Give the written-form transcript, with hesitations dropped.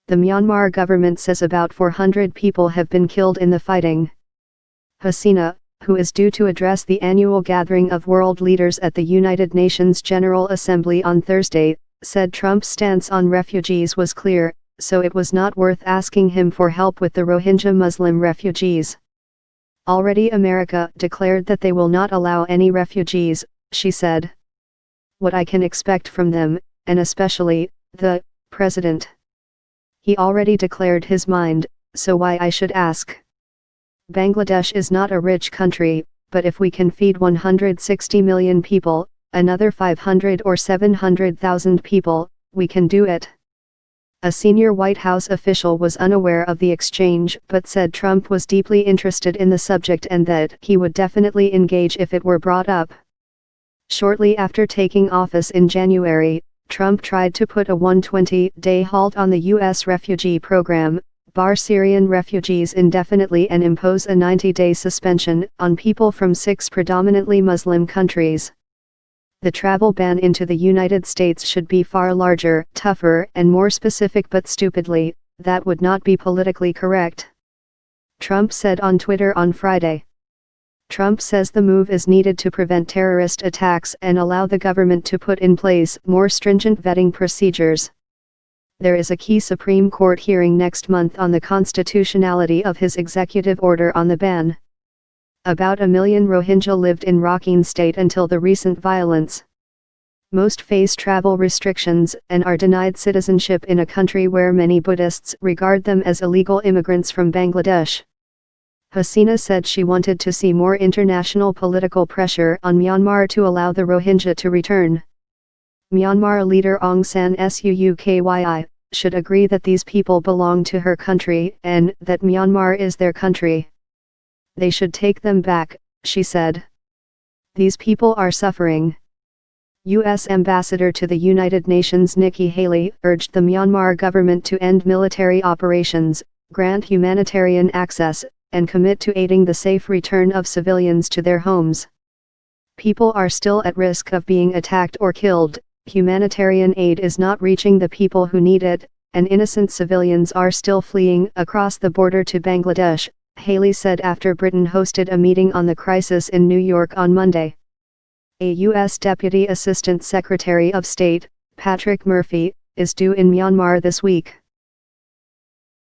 The Myanmar government says about 400 people have been killed in the fighting. Hasina, who is due to address the annual gathering of world leaders at the United Nations General Assembly on Thursday, said Trump's stance on refugees was clear, so it was not worth asking him for help with the Rohingya Muslim refugees. Already America declared that they will not allow any refugees, she said. What I can expect from them, and especially, the president. He already declared his mind, so why I should ask? Bangladesh is not a rich country, but if we can feed 160 million people, another 500 or 700,000 people, we can do it. A senior White House official was unaware of the exchange but said Trump was deeply interested in the subject and that he would definitely engage if it were brought up. Shortly after taking office in January, Trump tried to put a 120-day halt on the U.S. refugee program, bar Syrian refugees indefinitely and impose a 90-day suspension on people from 6 predominantly Muslim countries. The travel ban into the United States should be far larger, tougher, and more specific, but stupidly, that would not be politically correct. Trump said on Twitter on Friday. Trump says the move is needed to prevent terrorist attacks and allow the government to put in place more stringent vetting procedures. There is a key Supreme Court hearing next month on the constitutionality of his executive order on the ban. About 1 million Rohingya lived in Rakhine State until the recent violence. Most face travel restrictions and are denied citizenship in a country where many Buddhists regard them as illegal immigrants from Bangladesh. Hasina said she wanted to see more international political pressure on Myanmar to allow the Rohingya to return. Myanmar leader Aung San Suu Kyi should agree that these people belong to her country and that Myanmar is their country. They should take them back, she said. These people are suffering. U.S. Ambassador to the United Nations Nikki Haley urged the Myanmar government to end military operations, grant humanitarian access, and commit to aiding the safe return of civilians to their homes. People are still at risk of being attacked or killed, humanitarian aid is not reaching the people who need it, and innocent civilians are still fleeing across the border to Bangladesh, Haley said after Britain hosted a meeting on the crisis in New York on Monday. A U.S. Deputy Assistant Secretary of State, Patrick Murphy, is due in Myanmar this week.